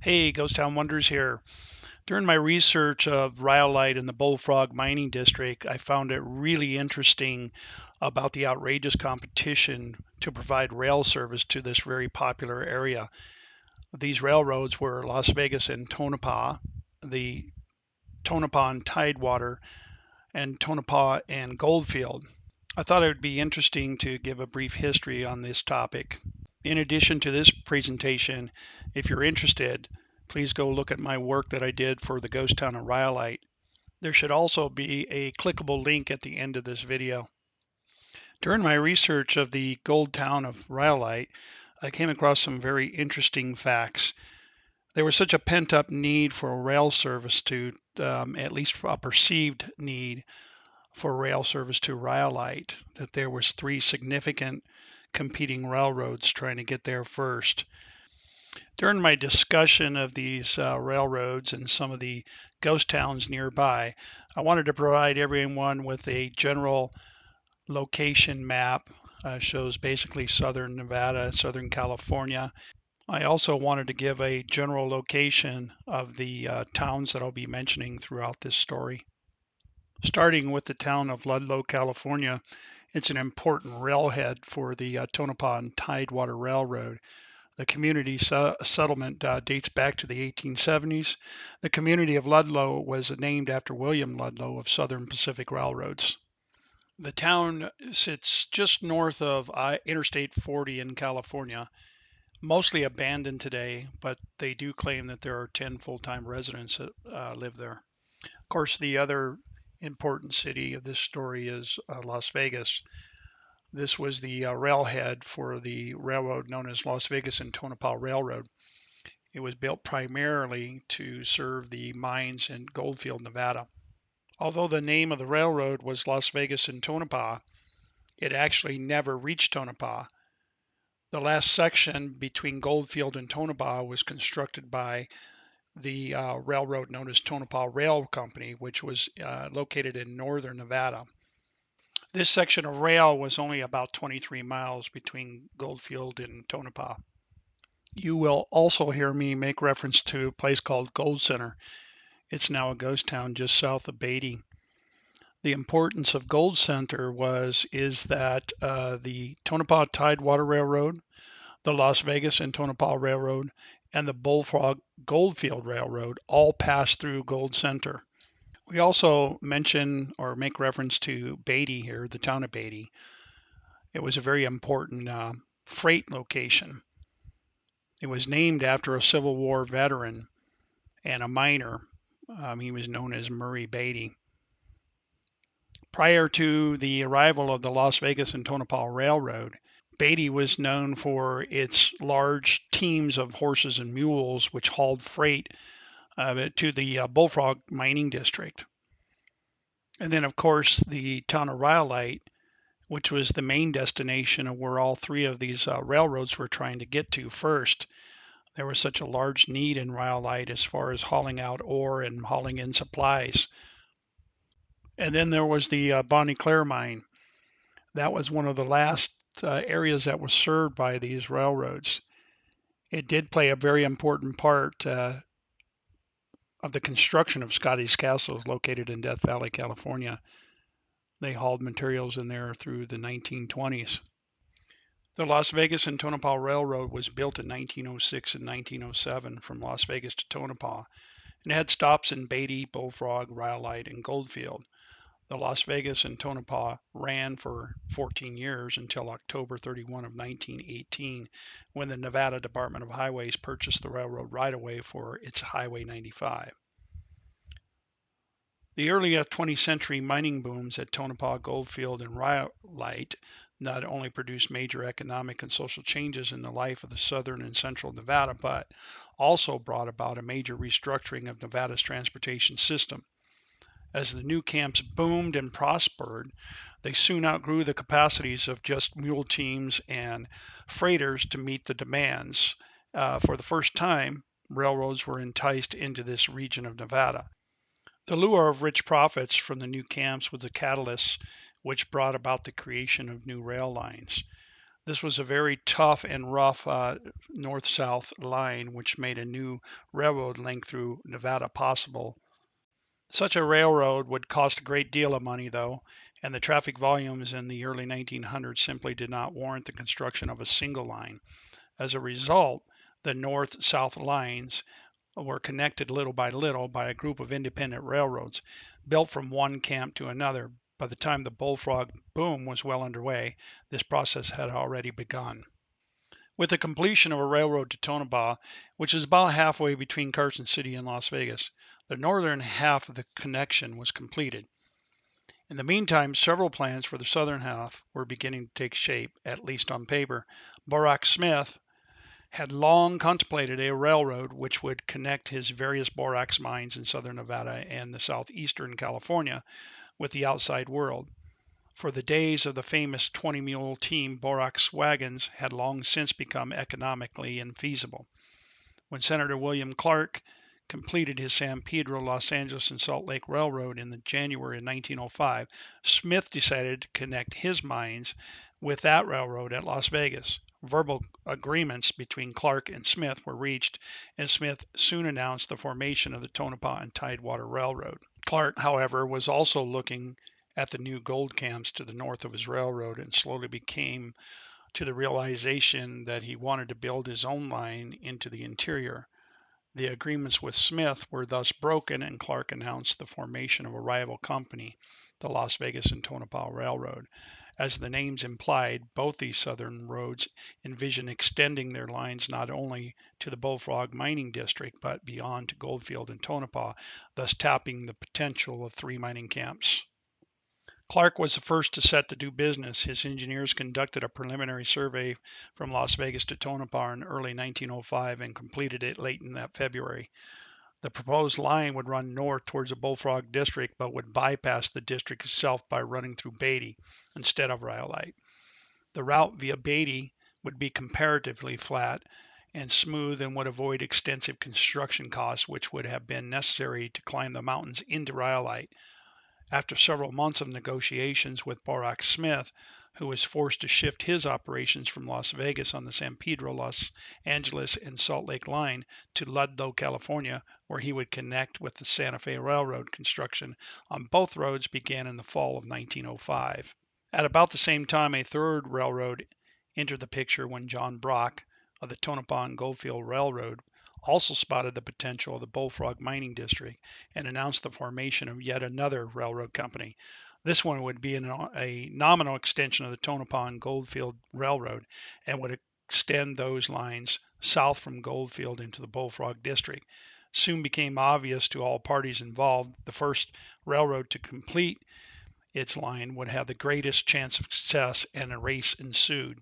Hey, Ghost Town Wonders here. During my research of Rhyolite in the Bullfrog mining district, I found it really interesting about the outrageous competition to provide rail service to this very popular area. These railroads were Las Vegas and Tonopah, the Tonopah and Tidewater, and Tonopah and Goldfield. I thought it would be interesting to give a brief history on this topic. In addition to this presentation, if you're interested, please go look at my work that I did for the ghost town of Rhyolite. There should also be a clickable link at the end of this video. During my research of the gold town of Rhyolite, I came across some very interesting facts. There was such a pent-up need for rail service to, at least a perceived need for rail service to Rhyolite, that there was three significant competing railroads trying to get there first. During my discussion of these railroads and some of the ghost towns nearby, I wanted to provide everyone with a general location map. Shows basically southern Nevada, southern California. I also wanted to give a general location of the towns that I'll be mentioning throughout this story. Starting with the town of Ludlow, California, it's an important railhead for the Tonopah and Tidewater Railroad. The community settlement dates back to the 1870s. The community of Ludlow was named after William Ludlow of Southern Pacific Railroads. The town sits just north of Interstate 40 in California, mostly abandoned today, but they do claim that there are 10 full-time residents that live there. Of course, the other important city of this story is Las Vegas. This was the railhead for the railroad known as Las Vegas and Tonopah Railroad. It was built primarily to serve the mines in Goldfield, Nevada. Although the name of the railroad was Las Vegas and Tonopah, it actually never reached Tonopah. The last section between Goldfield and Tonopah was constructed by the railroad known as Tonopah Rail Company, which was located in northern Nevada. This section of rail was only about 23 miles between Goldfield and Tonopah. You will also hear me make reference to a place called Gold Center. It's now a ghost town just south of Beatty. The importance of Gold Center is that the Tonopah Tidewater Railroad, the Las Vegas and Tonopah Railroad, and the Bullfrog Goldfield Railroad all pass through Gold Center. We also mention or make reference to Beatty here, the town of Beatty. It was a very important freight location. It was named after a Civil War veteran and a miner. He was known as Murray Beatty. Prior to the arrival of the Las Vegas and Tonopah Railroad, Beatty was known for its large teams of horses and mules which hauled freight to the Bullfrog mining district. And then, of course, the town of Rhyolite, which was the main destination of where all three of these railroads were trying to get to first. There was such a large need in Rhyolite as far as hauling out ore and hauling in supplies. And then there was the Bonnie Claire mine. That was one of the last areas that was served by these railroads. It did play a very important part of the construction of Scotty's Castle, located in Death Valley, California. They hauled materials in there through the 1920s. The Las Vegas and Tonopah Railroad was built in 1906 and 1907 from Las Vegas to Tonopah, and had stops in Beatty, Bullfrog, Rhyolite, and Goldfield. The Las Vegas and Tonopah ran for 14 years until October 31 of 1918, when the Nevada Department of Highways purchased the railroad right-of-way for its Highway 95. The early 20th century mining booms at Tonopah, Goldfield, and Rhyolite not only produced major economic and social changes in the life of the southern and central Nevada, but also brought about a major restructuring of Nevada's transportation system. As the new camps boomed and prospered, they soon outgrew the capacities of just mule teams and freighters to meet the demands. For the first time, railroads were enticed into this region of Nevada. The lure of rich profits from the new camps was a catalyst which brought about the creation of new rail lines. This was a very tough and rough north-south line, which made a new railroad link through Nevada possible. Such a railroad would cost a great deal of money, though, and the traffic volumes in the early 1900s simply did not warrant the construction of a single line. As a result, the north-south lines were connected little by a group of independent railroads built from one camp to another. By the time the Bullfrog boom was well underway, this process had already begun. With the completion of a railroad to Tonopah, which is about halfway between Carson City and Las Vegas, the northern half of the connection was completed. In the meantime, several plans for the southern half were beginning to take shape, at least on paper. Borax Smith had long contemplated a railroad which would connect his various borax mines in southern Nevada and the southeastern California with the outside world. For the days of the famous 20-mule team borax wagons had long since become economically infeasible. When Senator William Clark completed his San Pedro, Los Angeles, and Salt Lake Railroad in the January of 1905, Smith decided to connect his mines with that railroad at Las Vegas. Verbal agreements between Clark and Smith were reached, and Smith soon announced the formation of the Tonopah and Tidewater Railroad. Clark, however, was also looking at the new gold camps to the north of his railroad and slowly became to the realization that he wanted to build his own line into the interior. The agreements with Smith were thus broken, and Clark announced the formation of a rival company, the Las Vegas and Tonopah Railroad. As the names implied, both these southern roads envision extending their lines not only to the Bullfrog mining district, but beyond to Goldfield and Tonopah, thus tapping the potential of 3 mining camps. Clark was the first to set to do business. His engineers conducted a preliminary survey from Las Vegas to Tonopah in early 1905 and completed it late in that February. The proposed line would run north towards the Bullfrog district, but would bypass the district itself by running through Beatty instead of Rhyolite. The route via Beatty would be comparatively flat and smooth and would avoid extensive construction costs, which would have been necessary to climb the mountains into Rhyolite. After several months of negotiations with Borax Smith, who was forced to shift his operations from Las Vegas on the San Pedro, Los Angeles, and Salt Lake line to Ludlow, California, where he would connect with the Santa Fe Railroad, construction on both roads began in the fall of 1905. At about the same time, a third railroad entered the picture when John Brock of the Tonopah and Goldfield Railroad also spotted the potential of the Bullfrog mining district and announced the formation of yet another railroad company. This one would be a nominal extension of the Tonopah and Goldfield Railroad and would extend those lines south from Goldfield into the Bullfrog district. Soon became obvious to all parties involved the first railroad to complete its line would have the greatest chance of success, and a race ensued.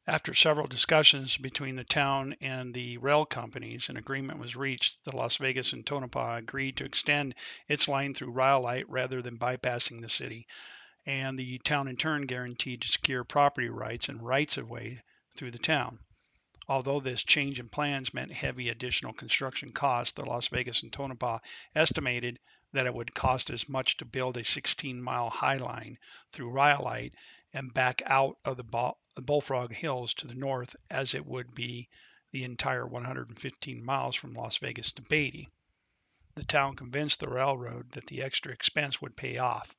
After several discussions between the town and the rail companies, an agreement was reached. The Las Vegas and Tonopah agreed to extend its line through Rhyolite rather than bypassing the city, and the town in turn guaranteed to secure property rights and rights of way through the town. Although this change in plans meant heavy additional construction costs, the Las Vegas and Tonopah estimated that it would cost as much to build a 16-mile Highline through Rhyolite and back out of the Bullfrog Hills to the north as it would be the entire 115 miles from Las Vegas to Beatty. The town convinced the railroad that the extra expense would pay off.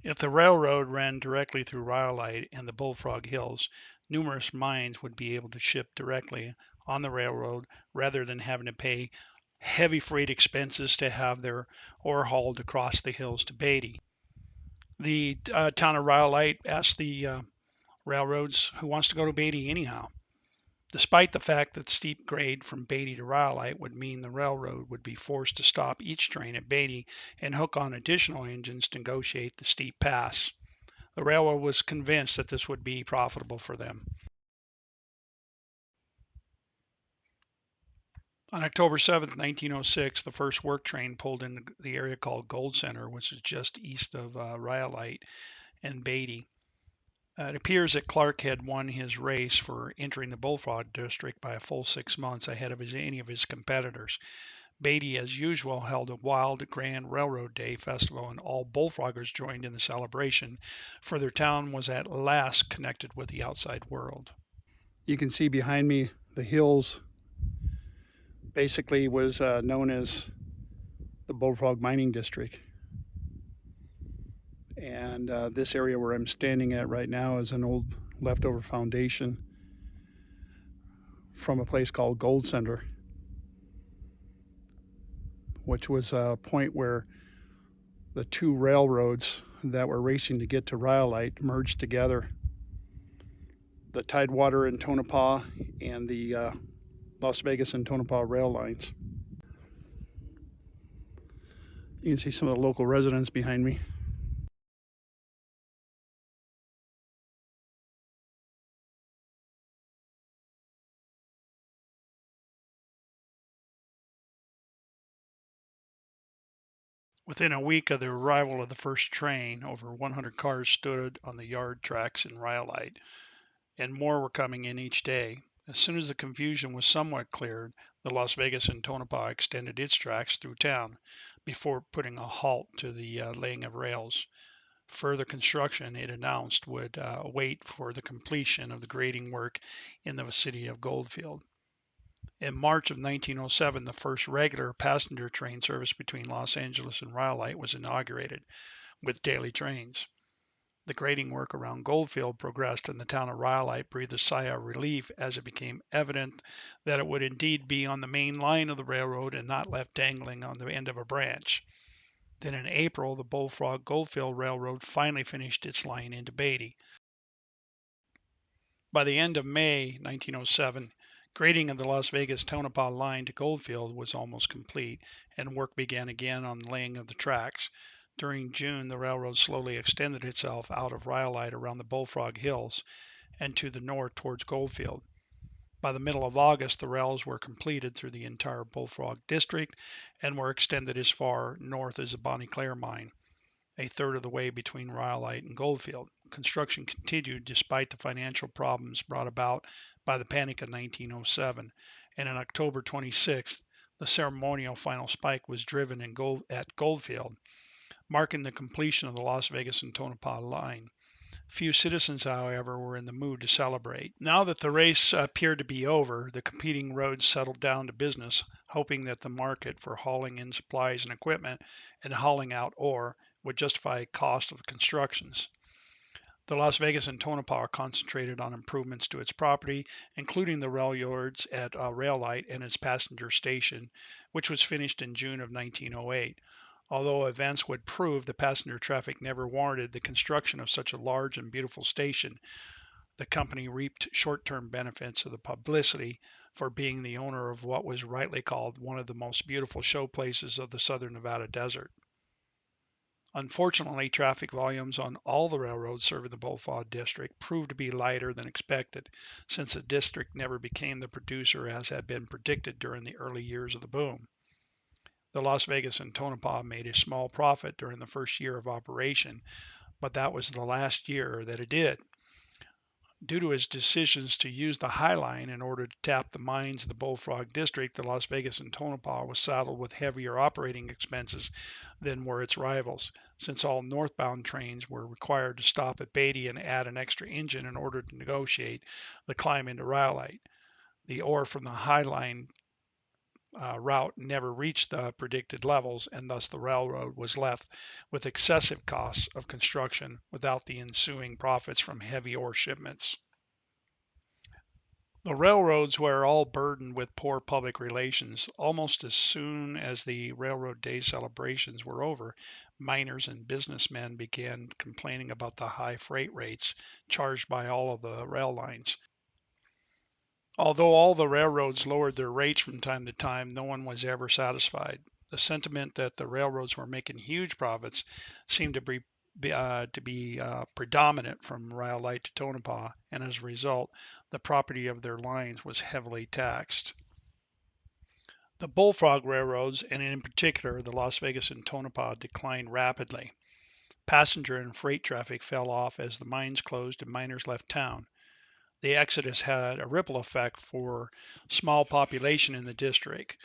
If the railroad ran directly through Rhyolite and the Bullfrog Hills, numerous mines would be able to ship directly on the railroad rather than having to pay heavy freight expenses to have their ore hauled across the hills to Beatty. The town of Rhyolite asked the railroads, who wants to go to Beatty anyhow? Despite the fact that the steep grade from Beatty to Rhyolite would mean the railroad would be forced to stop each train at Beatty and hook on additional engines to negotiate the steep pass. The railroad was convinced that this would be profitable for them. On October 7, 1906, the first work train pulled into the area called Gold Center, which is just east of Rhyolite and Beatty. It appears that Clark had won his race for entering the Bullfrog district by a full 6 months ahead of any of his competitors. Beatty, as usual, held a wild, grand railroad day festival, and all bullfroggers joined in the celebration, for their town was at last connected with the outside world. You can see behind me the hills basically was known as the Bullfrog Mining District. And this area where I'm standing at right now is an old leftover foundation from a place called Gold Center, which was a point where the two railroads that were racing to get to Rhyolite merged together. The Tidewater and Tonopah and the Las Vegas and Tonopah rail lines. You can see some of the local residents behind me. Within a week of the arrival of the first train, over 100 cars stood on the yard tracks in Rhyolite, and more were coming in each day. As soon as the confusion was somewhat cleared, the Las Vegas and Tonopah extended its tracks through town before putting a halt to the laying of rails. Further construction, it announced, would wait for the completion of the grading work in the city of Goldfield. In March of 1907, the first regular passenger train service between Los Angeles and Rhyolite was inaugurated, with daily trains. The grading work around Goldfield progressed, and the town of Rhyolite breathed a sigh of relief as it became evident that it would indeed be on the main line of the railroad and not left dangling on the end of a branch. Then in April, the Bullfrog Goldfield Railroad finally finished its line into Beatty. By the end of May 1907, grading of the Las Vegas Tonopah line to Goldfield was almost complete, and work began again on the laying of the tracks. During June, the railroad slowly extended itself out of Rhyolite around the Bullfrog Hills and to the north towards Goldfield. By the middle of August, the rails were completed through the entire Bullfrog district and were extended as far north as the Bonnie Claire mine, a third of the way between Rhyolite and Goldfield. Construction continued despite the financial problems brought about by the Panic of 1907, and on October 26th, the ceremonial final spike was driven at Goldfield, marking the completion of the Las Vegas and Tonopah line. Few citizens, however, were in the mood to celebrate. Now that the race appeared to be over, the competing roads settled down to business, hoping that the market for hauling in supplies and equipment and hauling out ore would justify the cost of the constructions. The Las Vegas and Tonopah concentrated on improvements to its property, including the rail yards at Rhyolite and its passenger station, which was finished in June of 1908. Although events would prove the passenger traffic never warranted the construction of such a large and beautiful station, the company reaped short-term benefits of the publicity for being the owner of what was rightly called one of the most beautiful show places of the southern Nevada desert. Unfortunately, traffic volumes on all the railroads serving the Bullfrog district proved to be lighter than expected, since the district never became the producer as had been predicted during the early years of the boom. The Las Vegas and Tonopah made a small profit during the first year of operation, but that was the last year that it did. Due to his decisions to use the Highline in order to tap the mines of the Bullfrog district, the Las Vegas and Tonopah was saddled with heavier operating expenses than were its rivals, since all northbound trains were required to stop at Beatty and add an extra engine in order to negotiate the climb into Rhyolite. The ore from the Highline route never reached the predicted levels, and thus the railroad was left with excessive costs of construction without the ensuing profits from heavy ore shipments. The railroads were all burdened with poor public relations. Almost as soon as the Railroad Day celebrations were over, miners and businessmen began complaining about the high freight rates charged by all of the rail lines. Although all the railroads lowered their rates from time to time, no one was ever satisfied. The sentiment that the railroads were making huge profits seemed to be predominant from Rhyolite to Tonopah, and as a result, the property of their lines was heavily taxed. The Bullfrog railroads, and in particular the Las Vegas and Tonopah, declined rapidly. Passenger and freight traffic fell off as the mines closed and miners left town. The exodus had a ripple effect for small population in the district,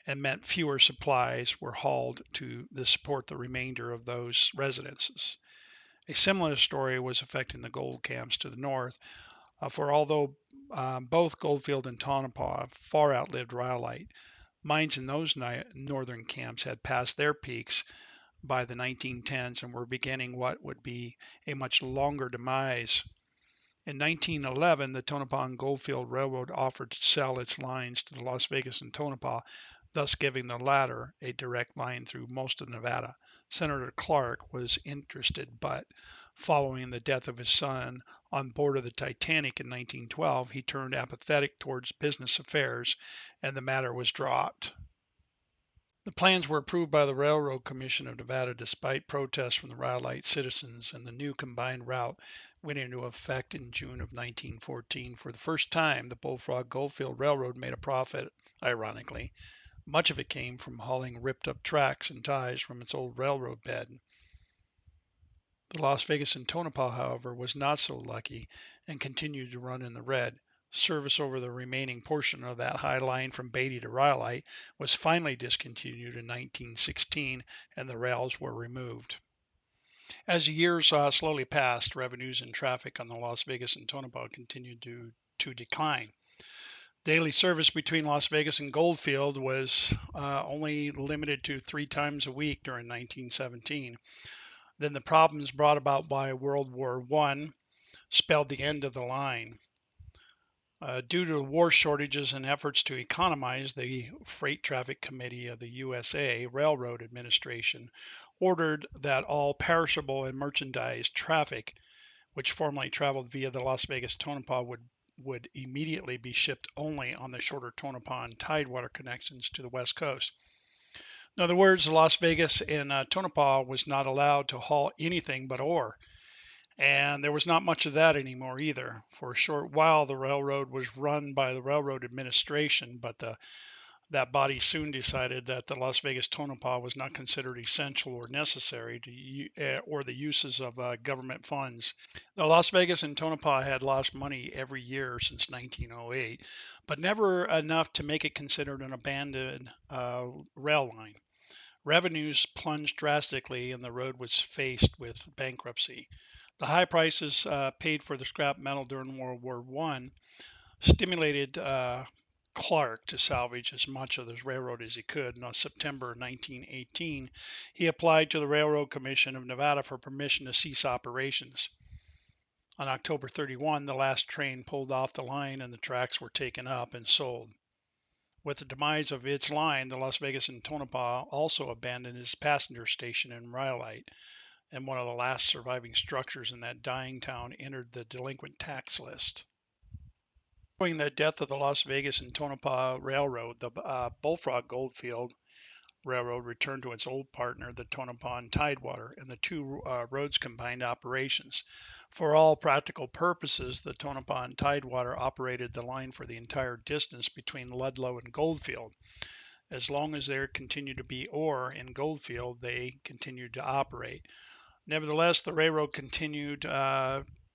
and meant fewer supplies were hauled to support the remainder of those residences. A similar story was affecting the gold camps to the north, for although both Goldfield and Tonopah far outlived Rhyolite, mines in those northern camps had passed their peaks by the 1910s and were beginning what would be a much longer demise. In 1911, the Tonopah and Goldfield Railroad offered to sell its lines to the Las Vegas and Tonopah, thus giving the latter a direct line through most of Nevada. Senator Clark was interested, but following the death of his son on board of the Titanic in 1912, he turned apathetic towards business affairs and the matter was dropped. The plans were approved by the Railroad Commission of Nevada despite protests from the Rhyolite citizens, and the new combined route went into effect in June of 1914. For the first time, the Bullfrog Goldfield Railroad made a profit, ironically. Much of it came from hauling ripped up tracks and ties from its old railroad bed. The Las Vegas and Tonopah, however, was not so lucky and continued to run in the red. Service over the remaining portion of that Highline from Beatty to Rhyolite was finally discontinued in 1916 and the rails were removed. As the years slowly passed, revenues and traffic on the Las Vegas and Tonopah continued to decline. Daily service between Las Vegas and Goldfield was only limited to 3 times a week during 1917. Then the problems brought about by World War I spelled the end of the line. Due to war shortages and efforts to economize, the Freight Traffic Committee of the USA Railroad Administration ordered that all perishable and merchandise traffic, which formerly traveled via the Las Vegas Tonopah, would immediately be shipped only on the shorter Tonopah and Tidewater connections to the West Coast. In other words, Las Vegas and Tonopah was not allowed to haul anything but ore. And there was not much of that anymore either. For a short while, the railroad was run by the Railroad Administration, but that body soon decided that the Las Vegas Tonopah was not considered essential or necessary or the uses of government funds. The Las Vegas and Tonopah had lost money every year since 1908, but never enough to make it considered an abandoned rail line. Revenues plunged drastically and the road was faced with bankruptcy. The high prices paid for the scrap metal during World War I stimulated Clark to salvage as much of this railroad as he could. And on September 1918, he applied to the Railroad Commission of Nevada for permission to cease operations. On October 31, the last train pulled off the line and the tracks were taken up and sold. With the demise of its line, the Las Vegas and Tonopah also abandoned its passenger station in Rhyolite, and one of the last surviving structures in that dying town entered the delinquent tax list. Following the death of the Las Vegas and Tonopah Railroad, the Bullfrog Goldfield Railroad returned to its old partner, the Tonopah and Tidewater, and the two roads combined operations. For all practical purposes, the Tonopah and Tidewater operated the line for the entire distance between Ludlow and Goldfield. As long as there continued to be ore in Goldfield, they continued to operate. Nevertheless, the railroad continued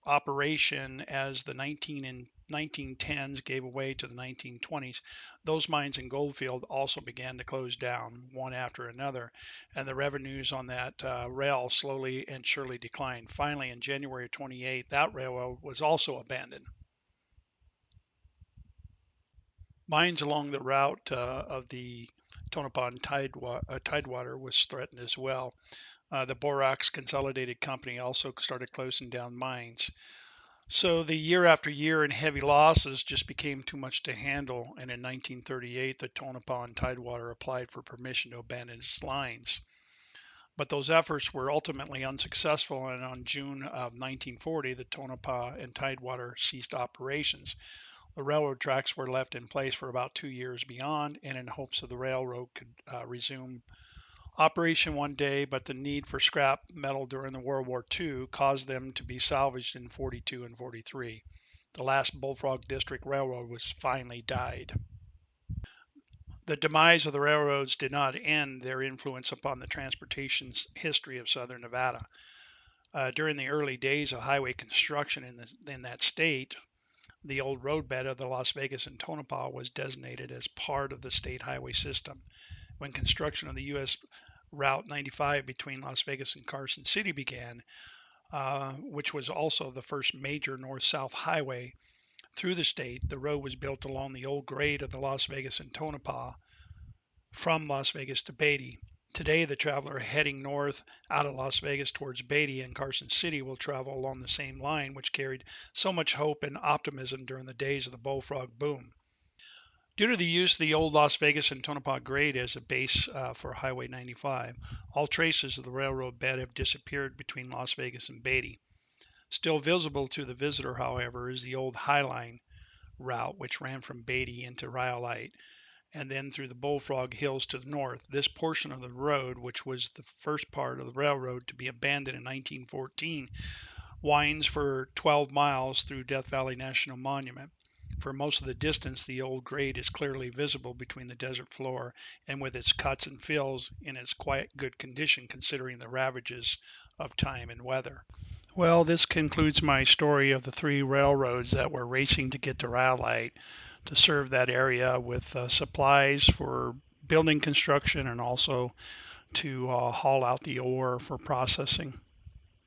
operation as the 1910s gave way to the 1920s. Those mines in Goldfield also began to close down one after another, and the revenues on that rail slowly and surely declined. Finally, in January 28, that railroad was also abandoned. Mines along the route of the Tonopah and Tidewater was threatened as well. The Borax Consolidated Company also started closing down mines. So the year after year in heavy losses just became too much to handle, and in 1938 the Tonopah and Tidewater applied for permission to abandon its lines. But those efforts were ultimately unsuccessful, and on June of 1940 the Tonopah and Tidewater ceased operations. The railroad tracks were left in place for about 2 years beyond, and in hopes of the railroad could resume operation one day, but the need for scrap metal during the World War II caused them to be salvaged in 42 and 43. The last Bullfrog District Railroad was finally died. The demise of the railroads did not end their influence upon the transportation history of southern Nevada. During the early days of highway construction in that state, The old roadbed of the Las Vegas and Tonopah was designated as part of the state highway system. When construction of the U.S. Route 95 between Las Vegas and Carson City began, which was also the first major north-south highway through the state, the road was built along the old grade of the Las Vegas and Tonopah from Las Vegas to Beatty. Today, the traveler heading north out of Las Vegas towards Beatty and Carson City will travel along the same line, which carried so much hope and optimism during the days of the Bullfrog boom. Due to the use of the old Las Vegas and Tonopah grade as a base for Highway 95, all traces of the railroad bed have disappeared between Las Vegas and Beatty. Still visible to the visitor, however, is the old Highline route, which ran from Beatty into Rhyolite and then through the Bullfrog Hills to the north. This portion of the road, which was the first part of the railroad to be abandoned in 1914, winds for 12 miles through Death Valley National Monument. For most of the distance, the old grade is clearly visible between the desert floor and with its cuts and fills in its quite good condition considering the ravages of time and weather. Well, this concludes my story of the three railroads that were racing to get to Rhyolite to serve that area with supplies for building construction and also to haul out the ore for processing.